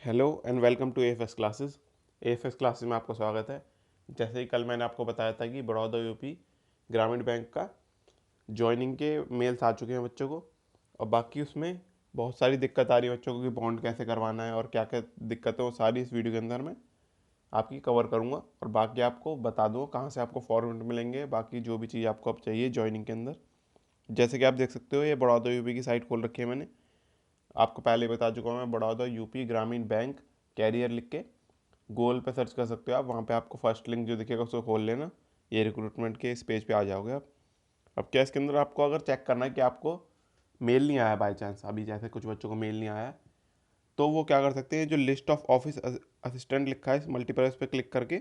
Hello and welcome to AFS classes. AFS classes में आपका स्वागत है। जैसे ही कल मैंने आपको बताया था कि बड़ौदा यूपी ग्रामीण बैंक का ज्वाइनिंग के मेल्स आ चुके हैं बच्चों को, और बाकी उसमें बहुत सारी दिक्कत आ रही है बच्चों को कि बॉन्ड कैसे करवाना है और क्या क्या दिक्कत है, वो सारी इस वीडियो के अंदर मैं आपकी कवर करूँगा और बाकी आपको बता दूँगा कहाँ से आपको फॉर्मेट मिलेंगे, बाकी जो भी चीज़ आपको अब चाहिए ज्वाइनिंग के अंदर। जैसे कि आप देख सकते हो, ये बड़ौदा यूपी की साइट खोल रखी है मैंने। आपको पहले बता चुका हूँ मैं, बड़ौदा यूपी ग्रामीण बैंक कैरियर लिख के गूगल पे सर्च कर सकते हो आप। वहाँ पे आपको फर्स्ट लिंक जो दिखेगा उसको खोल लेना, ये रिक्रूटमेंट के इस पेज पे आ जाओगे आप। अब क्या इसके अंदर आपको अगर चेक करना है कि आपको मेल नहीं आया बाई चांस, अभी जैसे कुछ बच्चों को मेल नहीं आया, तो वो क्या कर सकते हैं, जो लिस्ट ऑफ ऑफिस असिस्टेंट लिखा है इस मल्टीपल पे क्लिक करके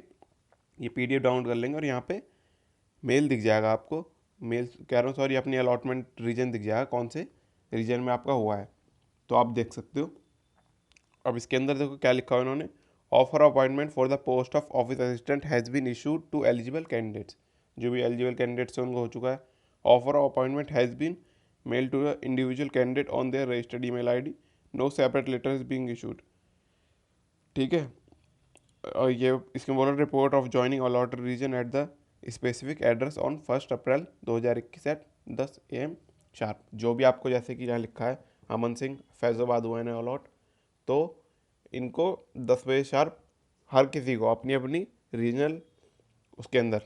ये पीडीएफ डाउनलोड कर लेंगे और यहाँ पे मेल दिख जाएगा आपको। मेल कह रहा हूँ सॉरी, अपनी अलॉटमेंट रीजन दिख जाएगा, कौन से रीजन में आपका हुआ है, तो आप देख सकते हो। अब इसके अंदर देखो क्या लिखा हुआ है इन्होंने, offer appointment for the post of office assistant has been issued to eligible candidates. जो भी एलिजिबल कैंडिडेट्स हैं उनको हो चुका है। Offer of appointment has been mail to the individual candidate on their registered email ID, no separate letter is being issued. ठीक है। और ये इसके बोला, report of joining allotted region at the specific address on 1 April 2021 at 10 AM sharp. जो भी आपको जैसे कि यहाँ लिखा है अमन सिंह फैज़ाबाद हुआ है अलॉट, तो इनको 10 बजे शार्प हर किसी को अपनी अपनी रीजनल उसके अंदर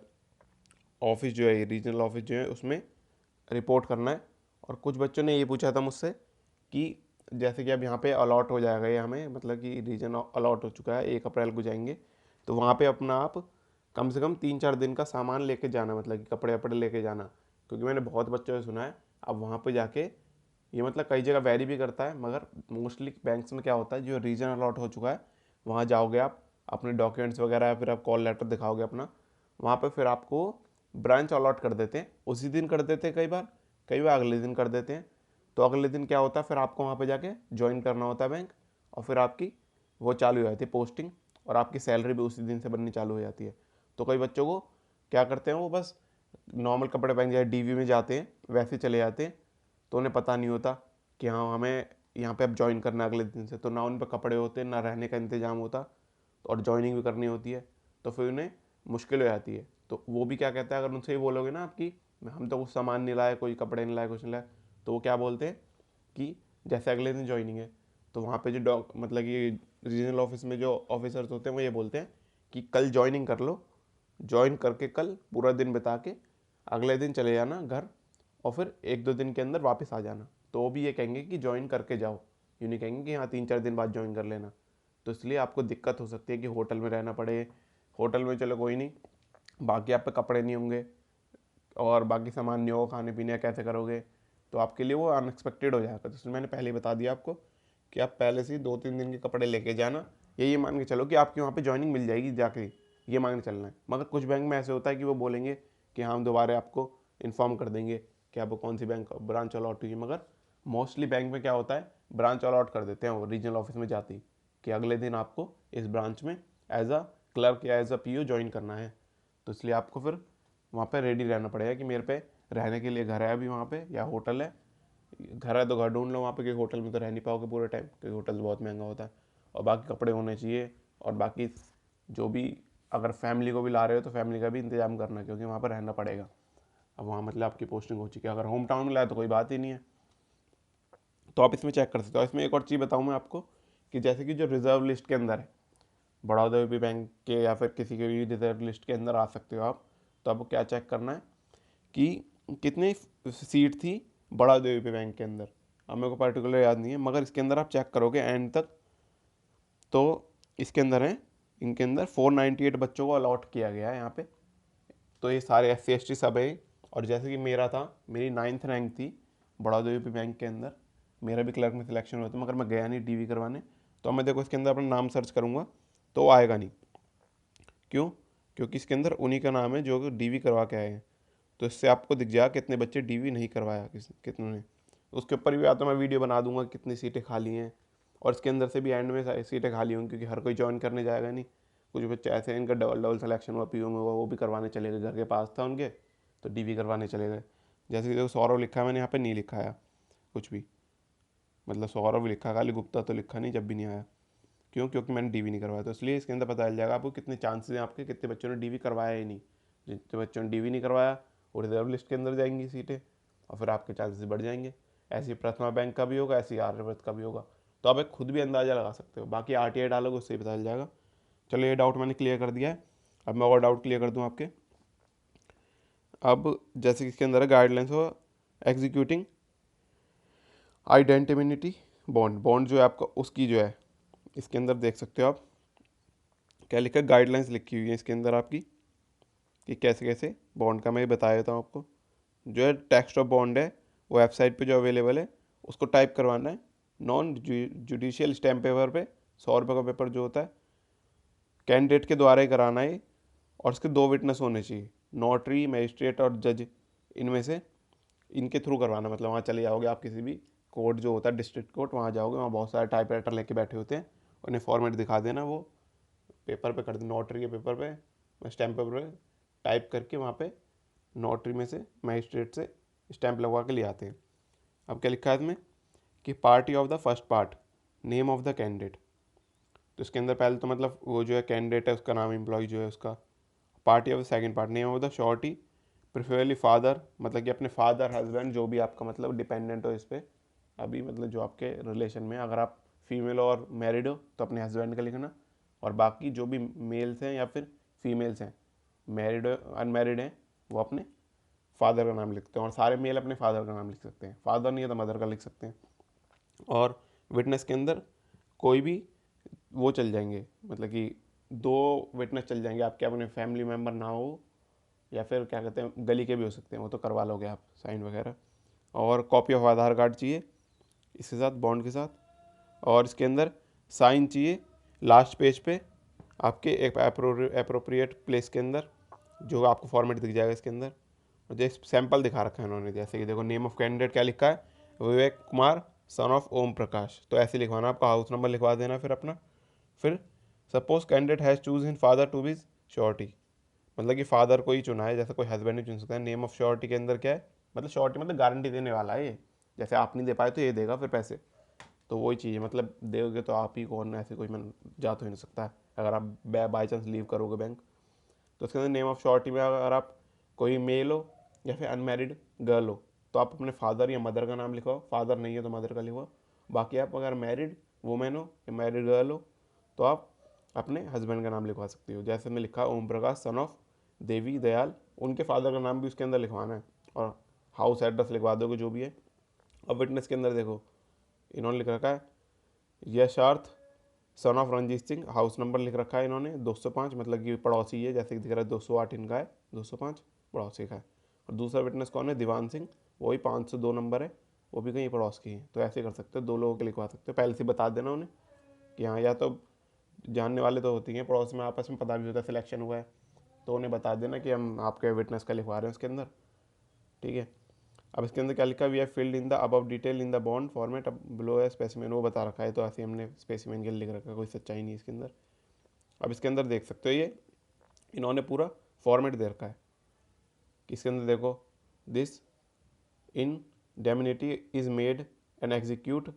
ऑफिस जो है, रीजनल ऑफिस जो है उसमें रिपोर्ट करना है। और कुछ बच्चों ने ये पूछा था मुझसे कि जैसे कि अब यहाँ पे अलॉट हो जाएगा ये हमें, मतलब कि रीजन अलॉट हो चुका है, 1 अप्रैल को जाएंगे, तो वहाँ पे अपना आप कम से कम 3-4 दिन का सामान लेके जाना, मतलब कि कपड़े वपड़े लेके जाना। क्योंकि मैंने बहुत बच्चों से सुना है अब वहाँ पे जाके, ये मतलब कई जगह वेरी भी करता है, मगर मोस्टली बैंक्स में क्या होता है, जो रीजन अलॉट हो चुका है वहाँ जाओगे आप, अपने डॉक्यूमेंट्स वगैरह या फिर आप कॉल लेटर दिखाओगे अपना, वहाँ पे फिर आपको ब्रांच अलॉट कर देते हैं, उसी दिन कर देते हैं, कई बार अगले दिन कर देते हैं। तो अगले दिन क्या होता है, फिर आपको वहाँ पे जाके ज्वाइन करना होता है बैंक, और फिर आपकी वो चालू हो जाती है पोस्टिंग, और आपकी सैलरी भी उसी दिन से बननी चालू हो जाती है। तो कई बच्चों को क्या करते हैं, वो बस नॉर्मल कपड़े पहन जाए डीवी में जाते हैं वैसे चले जाते हैं, तो उन्हें पता नहीं होता कि हाँ हमें यहाँ पे अब ज्वाइन करना है अगले दिन से। तो ना उन पर कपड़े होते, ना रहने का इंतजाम होता, और ज्वाइनिंग भी करनी होती है, तो फिर उन्हें मुश्किल हो जाती है। तो वो भी क्या कहता है, अगर उनसे ये बोलोगे ना आपकी हम तो कुछ सामान नहीं लाए, कोई कपड़े नहीं लाए, कुछ नहीं लाए, तो वो क्या बोलते हैं कि जैसे अगले दिन ज्वाइनिंग है, तो वहाँ पे जो मतलब कि रीजनल ऑफिस में जो ऑफिसर्स होते हैं वो ये बोलते हैं कि कल ज्वाइनिंग कर लो, ज्वाइन करके कल पूरा दिन बिता के अगले दिन चले जाना घर, और फिर 1-2 दिन के अंदर वापस आ जाना। तो वो भी ये कहेंगे कि ज्वाइन करके जाओ, यूँ नहीं कहेंगे कि हाँ 3-4 दिन बाद ज्वाइन कर लेना। तो इसलिए आपको दिक्कत हो सकती है कि होटल में रहना पड़े। होटल में चलो कोई नहीं, बाकी आप पे कपड़े नहीं होंगे और बाकी सामान नहीं होगा, खाने पीने का कैसे करोगे, तो आपके लिए वो अनएक्सपेक्टेड हो जाएगा। तो इसलिए मैंने पहले ही बता दिया आपको कि आप पहले से ही 2-3 दिन के कपड़े लेके जाना। ये मान के चलो कि आपकी वहाँ पे ज्वाइनिंग मिल जाएगी जाके, ये मान के चलना है। मगर कुछ बैंक में ऐसे होता है कि वो बोलेंगे कि हाँ हम दोबारा आपको इन्फॉर्म कर देंगे कि आपको कौन सी बैंक ब्रांच अलॉट हुई है। मगर मोस्टली बैंक में क्या होता है, ब्रांच अलॉट कर देते हैं वो रीजनल ऑफिस में जाते ही कि अगले दिन आपको इस ब्रांच में एज अ क्लर्क या एज अ पीओ ज्वाइन करना है। तो इसलिए आपको फिर वहाँ पे रेडी रहना पड़ेगा कि मेरे पे रहने के लिए घर है अभी वहाँ पे, या होटल है। घर है तो घर ढूंढ लो वहाँ पे, क्योंकि होटल में तो रह नहीं पाओगे पूरे टाइम, क्योंकि होटल बहुत महंगा होता है। और बाकी कपड़े होने चाहिए, और बाकी जो भी, अगर फैमिली को भी ला रहे हो तो फैमिली का भी इंतजाम करना, क्योंकि वहाँ पर रहना पड़ेगा। अब वहाँ मतलब आपकी पोस्टिंग हो चुकी है, अगर होम टाउन में लाए तो कोई बात ही नहीं है। तो आप इसमें चेक कर सकते हो। इसमें एक और चीज़ बताऊँ मैं आपको, कि जैसे कि जो रिजर्व लिस्ट के अंदर है, बड़ौदा यूपी बैंक के या फिर किसी के भी रिजर्व लिस्ट के अंदर आ सकते हो आप। तो आपको क्या चेक करना है कि कितनी सीट थी बड़ौदा यूपी बैंक के अंदर। अब मेरे को पर्टिकुलर याद नहीं है, मगर इसके अंदर आप चेक करोगे एंड तक, तो इसके अंदर है, इनके अंदर 498 बच्चों को अलॉट किया गया है यहाँ पे। तो ये सारे SC ST सब है। और जैसे कि मेरा था, मेरी 9th रैंक थी बड़ौदा यूपी बैंक के अंदर, मेरा भी क्लर्क में सिलेक्शन हुआ था, मगर मैं गया नहीं डीवी करवाने। तो अब मैं देखो इसके अंदर अपना नाम सर्च करूँगा तो वो आएगा नहीं। क्यों? क्योंकि इसके अंदर उन्हीं का नाम है जो डीवी करवा के आए हैं। तो इससे आपको दिख जाएगा कितने बच्चे डीवी नहीं करवाया, कितनों ने। उसके ऊपर भी या तो मैं वीडियो बना दूंगा कितनी सीटें खाली हैं, और इसके अंदर से भी एंड में सारी सीटें खाली होंगी, क्योंकि हर कोई ज्वाइन करने जाएगा नहीं। कुछ बच्चे ऐसे हैं इनका डबल डबल सिलेक्शन हुआ, पीओ में हुआ, वो भी करवाने चले गए, घर के पास था उनके, तो डीवी करवाने चले गए। जैसे कि देखो सौरव लिखा है, मैंने यहाँ पे नहीं लिखा है कुछ भी, मतलब सौरव लिखा, खाली गुप्ता तो लिखा नहीं जब भी नहीं आया, क्यों? क्योंकि मैंने डीवी नहीं करवाया, तो इसलिए इसके अंदर पता चल जाएगा आपको कितने चांसेस हैं आपके, कितने बच्चों ने डीवी करवाया ही नहीं। जितने बच्चों ने डीवी नहीं करवाया वो रिजर्व लिस्ट के अंदर जाएंगी सीटें, और फिर आपके चांसेस बढ़ जाएंगे। ऐसे ही प्रथमा बैंक का भी होगा, ऐसे ही आर्यव्रत का भी होगा। तो आप एक खुद भी अंदाज़ा लगा सकते हो, बाकी आरटीआई डालोगे उससे ही पता चल जाएगा। चलो ये डाउट मैंने क्लियर कर दिया है। अब मैं और डाउट क्लियर कर दूँ आपके। अब जैसे कि इसके अंदर है गाइडलाइंस हो एग्जीक्यूटिंग आइडेंटिटी बॉन्ड, बॉन्ड जो है आपका उसकी जो है, इसके अंदर देख सकते हो आप क्या लिखा है, गाइडलाइंस लिखी हुई है इसके अंदर आपकी कि कैसे कैसे बॉन्ड का। मैं बता देता हूँ आपको। जो है टेक्स्ट ऑफ बॉन्ड है वो वेबसाइट पे जो अवेलेबल है उसको टाइप करवाना है। नॉन जुडिशियल स्टैम्प पेपर पे, 100 रुपये का पेपर जो होता है, कैंडिडेट के द्वारा ही कराना है। और उसके 2 विटनेस होने चाहिए, नोटरी, मजिस्ट्रेट और जज। इनमें से इनके थ्रू करवाना, मतलब वहाँ चले जाओगे आप किसी भी कोर्ट जो होता है डिस्ट्रिक्ट कोर्ट, वहाँ जाओगे, वहाँ बहुत सारे टाइप राइटर लेके बैठे होते हैं, उन्हें फॉर्मेट दिखा देना, वो पेपर पे कर देना, नोटरी के पेपर पे, स्टैम्प पेपर पे टाइप करके वहाँ पे नोटरी में से, मजिस्ट्रेट से स्टैंप लगवा के ले आते हैं। अब क्या लिखा है इसमें कि party of the first part, name of the candidate. तो इसके अंदर पहले तो मतलब वो जो है कैंडिडेट है उसका नाम, एम्प्लॉय जो है उसका। Party of the second part, name of the surety, preferably father, मतलब कि अपने फादर, हस्बैंड, जो भी आपका मतलब डिपेंडेंट हो इस पर अभी, मतलब जो आपके रिलेशन में, अगर आप फीमेल और मैरिड हो तो अपने हस्बैंड का लिखना, और बाकी जो भी मेल्स हैं या फिर फीमेल्स हैं, मैरिड अनमैरिड हैं, वो अपने फादर का नाम लिखते हैं। और सारे मेल अपने फादर का नाम लिख सकते हैं, फादर नहीं है तो मदर का लिख सकते हैं। और विटनेस के अंदर कोई भी वो चल जाएंगे, मतलब कि 2 विटनेस चल जाएंगे आपके, अपने फैमिली मेम्बर ना हो या फिर क्या कहते हैं गली के भी हो सकते हैं, वो तो करवा लोगे आप साइन वगैरह। और कॉपी ऑफ आधार कार्ड चाहिए इसके साथ, बॉन्ड के साथ। और इसके अंदर साइन चाहिए लास्ट पेज पे आपके एक अप्रोप्रिएट प्लेस के अंदर, जो आपको फॉर्मेट दिख जाएगा इसके अंदर। और जो सैंपल दिखा रखा है उन्होंने, जैसे कि देखो नेम ऑफ कैंडिडेट क्या लिखा है, विवेक कुमार सन ऑफ ओम प्रकाश, तो ऐसे लिखवाना, आपका हाउस नंबर लिखवा देना फिर अपना। फिर suppose candidate has choose in father to be surety, मतलब कि फादर को ही चुना है, जैसे कोई हस्बैंड नहीं चुन सकता है। नेम ऑफ श्योरिटी के अंदर क्या है, मतलब श्योरिटी मतलब गारंटी देने वाला है ये, जैसे आप नहीं दे पाए तो ये देगा फिर पैसे, तो वही चीज़ है, मतलब दोगे तो आप ही, कौन ऐसे कोई मन जा तो ही नहीं सकता है अगर आप बाई चांस लीव करोगे बैंक। तो उसके अंदर नेम ऑफ श्योरिटी में अगर आप कोई मेल हो या फिर अनमैरिड गर्ल हो तो आप अपने फादर या मदर का नाम लिखवाओ, फादर नहीं है तो मदर का लिखवाओ। बाकी आप अगर मैरिड वुमेन हो या मैरिड गर्ल हो तो आप अपने हस्बैंड का नाम लिखवा सकती हो। जैसे मैं लिखा ओम प्रकाश सन ऑफ देवी दयाल, उनके फादर का नाम भी उसके अंदर लिखवाना है, और हाउस एड्रेस लिखवा दोगे जो भी है। अब विटनेस के अंदर देखो इन्होंने लिख रखा है Yasharth son of Ranjit Singh, house number लिख रखा है इन्होंने 205, मतलब कि पड़ोसी है, जैसे कि दिख रहा है 208 इनका है, 205 पड़ोसी का है। और दूसरा विटनेस कौन है, दीवान सिंह, वही 502 नंबर है, वो भी कहीं पड़ोस की है। तो ऐसे कर सकते हो, 2 लोगों के लिखवा सकते हो, पहले से बता देना उन्हें कि हाँ, या तो जानने वाले तो होती हैं पड़ोस में, आपस में पता भी होता है सिलेक्शन हुआ है, तो उन्हें बता देना कि हम आपके विटनेस का लिखवा रहे हैं उसके अंदर, ठीक है। अब इसके अंदर क्या लिखा, we have filled in the above detail in the bond format, अब बिलो है स्पेसिमेन, वो बता रखा है, तो ऐसे हमने स्पेसिमेन के लिए लिख रखा है, कोई सच्चाई नहीं है इसके अंदर। अब इसके अंदर देख सकते हो ये इन्होंने पूरा फॉर्मेट दे रखा है कि इसके अंदर देखो this indemnity is made and execute,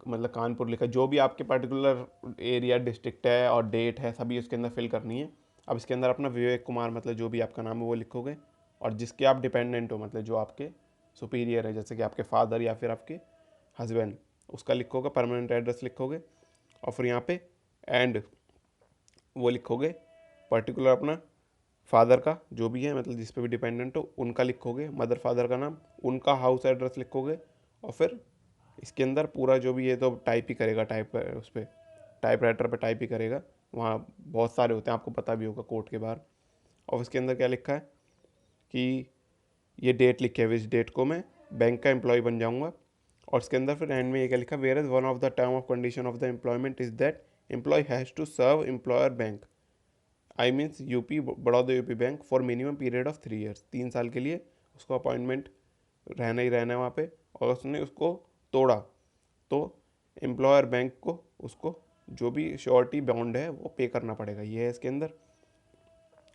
मतलब कानपुर लिखा, जो भी आपके पर्टिकुलर एरिया डिस्ट्रिक्ट है और डेट है सभी उसके अंदर फिल करनी है। अब इसके अंदर अपना विवेक कुमार, मतलब जो भी आपका नाम है वो लिखोगे, और जिसके आप डिपेंडेंट हो, मतलब जो आपके सुपीरियर है, जैसे कि आपके फादर या फिर आपके हस्बैंड, उसका लिखोगे, परमानेंट एड्रेस लिखोगे, और फिर यहाँ पे एंड वो लिखोगे पर्टिकुलर अपना फादर का जो भी है, मतलब जिस पे भी डिपेंडेंट हो उनका लिखोगे, मदर फादर का नाम, उनका हाउस एड्रेस लिखोगे, और फिर इसके अंदर पूरा जो भी है तो टाइप ही करेगा, टाइप उस पर टाइप राइटर पर टाइप ही करेगा, वहाँ बहुत सारे होते हैं आपको पता भी होगा कोर्ट के बाहर। और इसके अंदर क्या लिखा है कि ये डेट लिखी है, इस डेट को मैं बैंक का एम्प्लॉय बन जाऊँगा। और इसके अंदर फिर एंड में ये क्या लिखा, where is one of the term of condition of the employment is that employ has to serve employer bank, I means UP Baroda UP bank for minimum period of 3 years, 3 साल के लिए उसको अपॉइंटमेंट रहना ही रहना है वहाँ पे। और उसने उसको तोड़ा तो एम्प्लॉयर बैंक को उसको जो भी श्योरिटी बॉन्ड है वो पे करना पड़ेगा, ये है इसके अंदर।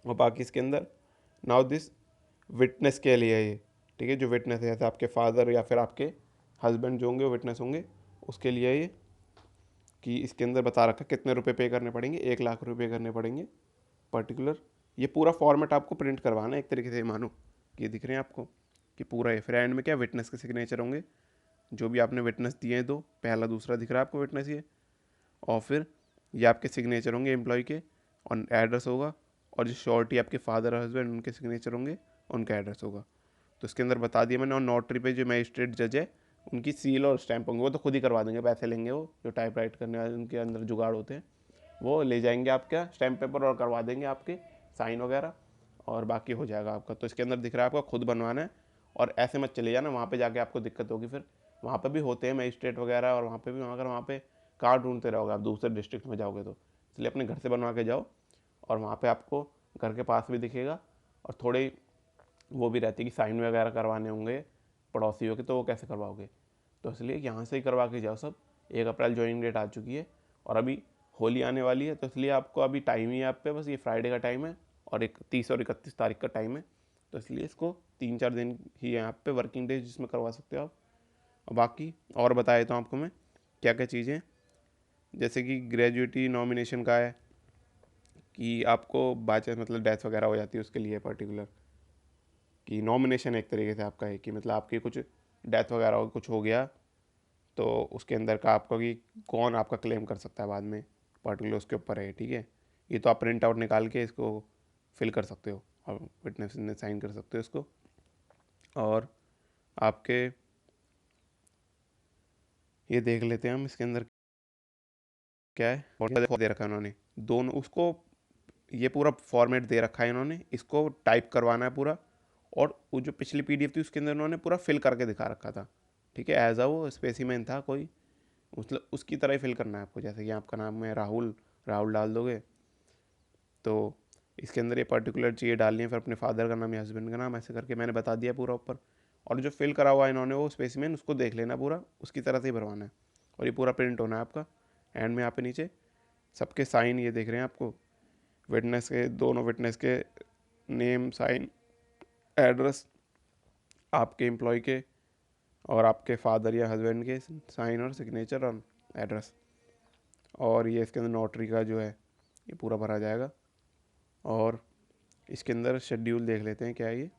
और बाकी इसके अंदर नाउ दिस विटनेस के लिए ये, ठीक है, जो विटनेस है जैसे आपके फादर या फिर आपके हस्बैंड जो होंगे वो विटनेस होंगे, उसके लिए ये कि इसके अंदर बता रखा है कितने रुपए पे करने पड़ेंगे, 1 लाख रुपए करने पड़ेंगे पर्टिकुलर। ये पूरा फॉर्मेट आपको प्रिंट करवाना है एक तरीके से, मानो कि ये दिख रहे हैं आपको कि पूरा है। फिर एंड में क्या, विटनेस के सिग्नेचर होंगे, जो भी आपने विटनेस दिए हैं, दो पहला दूसरा दिख रहा है आपको विटनेस ये, और फिर ये आपके सिग्नेचर होंगे एम्प्लॉय के, और एड्रेस होगा, और जो श्योरिटी आपके फादर और हस्बैंड उनके सिग्नेचर होंगे, उनका एड्रेस होगा। तो इसके अंदर बता दिया मैंने। और नोटरी पे जो मैजिस्ट्रेट जज है उनकी सील और स्टैंप होंगे, वो तो खुद ही करवा देंगे, पैसे लेंगे वो, जो टाइप राइट करने वाले उनके अंदर जुगाड़ होते हैं, वो ले जाएंगे आपका स्टैम्प पेपर और करवा देंगे आपके साइन वगैरह, और बाकी हो जाएगा आपका। तो इसके अंदर दिख रहा है आपका खुद बनवाना है, और ऐसे मत चले जाना, वहाँ पे जाके आपको दिक्कत होगी। फिर वहाँ पे भी होते हैं मजिस्ट्रेट वगैरह, और वहाँ पे भी अगर वहाँ पे कहाँ ढूंढते रहोगे आप, दूसरे डिस्ट्रिक्ट में जाओगे तो, इसलिए अपने घर से बनवा के जाओ। और वहाँ पे आपको घर के पास भी दिखेगा, और थोड़े वो भी रहती है कि साइन वगैरह करवाने होंगे पड़ोसियों के, तो वो कैसे करवाओगे, तो इसलिए यहाँ से ही करवा के जाओ सब। 1 अप्रैल ज्वाइनिंग डेट आ चुकी है, और अभी होली आने वाली है, तो इसलिए आपको अभी टाइम ही है आप पे, बस ये फ्राइडे का टाइम है, और 30 और 31 तारीख का टाइम है, तो इसलिए इसको 3-4 दिन ही है आप पे वर्किंग डेज जिसमें करवा सकते हो आप। और बाकी और बता देता हूँ आपको मैं क्या क्या चीज़ें, जैसे कि ग्रेजुएटी नॉमिनेशन का है कि आपको बाय चांस मतलब डेथ वगैरह हो जाती है, उसके लिए पर्टिकुलर कि नॉमिनेशन एक तरीके से आपका है कि मतलब आपकी कुछ डेथ वगैरह हो, कुछ हो गया, तो उसके अंदर का आपका कि कौन आपका क्लेम कर सकता है बाद में, पर्टिकुलर उसके ऊपर है, ठीक है। ये तो आप प्रिंट आउट निकाल के इसको फिल कर सकते हो, और विटनेस ने साइन कर सकते हो इसको। और आपके ये देख लेते हैं हम इसके अंदर क्या है, और क्या दे रखा है उन्होंने, दोनों उसको ये पूरा फॉर्मेट दे रखा है इन्होंने, इसको टाइप करवाना है पूरा, और वो जो पिछली पीडीएफ थी उसके अंदर उन्होंने पूरा फिल करके दिखा रखा था, ठीक है, एज अ वो स्पेसिमेन था कोई, मतलब उसकी तरह ही फिल करना है आपको। जैसे कि आपका नाम है राहुल, राहुल डाल दोगे, तो इसके अंदर ये पर्टिकुलर चीज़ें डालनी है, फिर अपने फादर का नाम या हस्बैंड का नाम, ऐसे करके मैंने बता दिया पूरा ऊपर। और जो फिल करा हुआ है इन्होंने वो स्पेसिमेन, उसको देख लेना पूरा, उसकी तरह से ही भरवाना है, और ये पूरा प्रिंट होना है आपका। एंड में यहाँ पे नीचे सबके साइन ये देख रहे हैं आपको, विटनेस के, दोनों विटनेस के नेम, साइन, एड्रेस, आपके एम्प्लॉय के, और आपके फादर या हस्बैंड के साइन और सिग्नेचर और एड्रेस, और ये इसके अंदर नोटरी का जो है ये पूरा भरा जाएगा। और इसके अंदर शेड्यूल देख लेते हैं क्या है ये,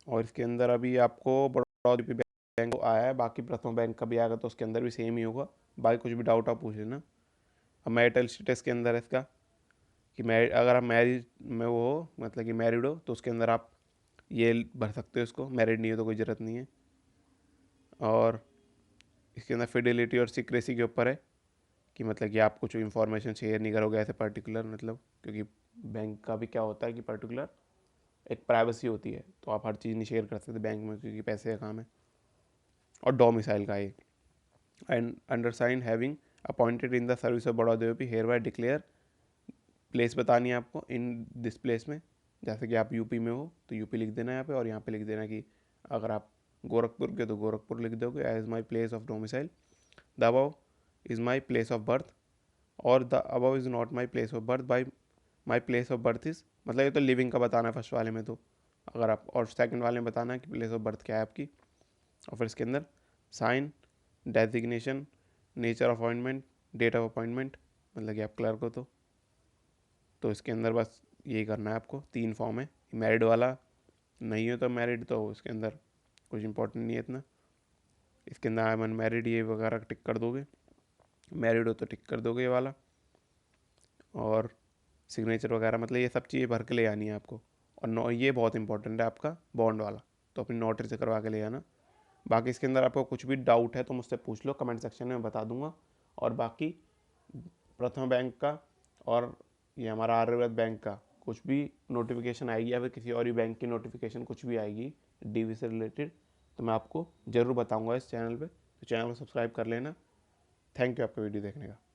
और इसके अंदर अभी आपको बड़ौदा यूपी बैंक आया है, बाकी प्रथम बैंक का भी आएगा, तो उसके अंदर भी सेम ही होगा। बाकी कुछ भी डाउट आप पूछ लेना। अब मैरिटल स्टेटस के अंदर है इसका कि अगर आप मैरिज में वो हो, मतलब कि मैरिड हो, तो उसके अंदर आप ये भर सकते हो इसको, मैरिड नहीं हो तो कोई ज़रूरत नहीं है। और इसके अंदर फिडेलिटी और सीक्रेसी के ऊपर है कि मतलब कि आप कुछ इन्फॉर्मेशन शेयर नहीं करोगे ऐसे पर्टिकुलर, मतलब क्योंकि बैंक का भी क्या होता है कि पर्टिकुलर एक प्राइवेसी होती है, तो आप हर चीज़ नहीं शेयर कर सकते बैंक में, क्योंकि पैसे का काम है। और डोमिसाइल का एक and undersign having appointed in the service of Baroda UP hereby declare, place बतानी है आपको इन दिस प्लेस में, जैसे कि आप यूपी में हो तो यूपी लिख देना है यहाँ पे, और यहाँ पे लिख देना कि अगर आप गोरखपुर के तो गोरखपुर लिख दोगे as my place of domicile, the above is my place of birth, और the above is not my place of birth, by my place of birth is, मतलब ये तो लिविंग का बताना है फर्स्ट वाले में, तो अगर आप, और सेकंड वाले में बताना है कि प्लेस ऑफ बर्थ क्या है आपकी। और फिर इसके अंदर sign, designation, nature of appointment, date of appointment, मतलब कि आप क्लर्क हो तो इसके अंदर बस यही करना है आपको। 3 फॉर्म है, मैरिड वाला नहीं हो तो मैरिड, तो इसके अंदर कुछ इंपॉर्टेंट नहीं है इतना। इसके अंदर आई एम अनमैरिड ये वगैरह टिक कर दोगे, मैरिड हो तो टिक कर दोगे ये वाला, और सिग्नेचर वगैरह, मतलब ये सब चीज़ें भर के ले आनी है आपको। और नो, ये बहुत इंपॉर्टेंट है आपका बॉन्ड वाला, तो अपनी नोटरी से करवा के ले आना। बाकी इसके अंदर आपको कुछ भी डाउट है तो मुझसे पूछ लो, कमेंट सेक्शन में बता दूंगा। और बाकी प्रथम बैंक का और ये हमारा आर्यव्रत बैंक का कुछ भी नोटिफिकेशन आएगी, या फिर किसी और भी बैंक की नोटिफिकेशन कुछ भी आएगी डीवी से रिलेटेड, तो मैं आपको ज़रूर बताऊंगा इस चैनल पे, तो चैनल को सब्सक्राइब कर लेना। थैंक यू आपका वीडियो देखने का।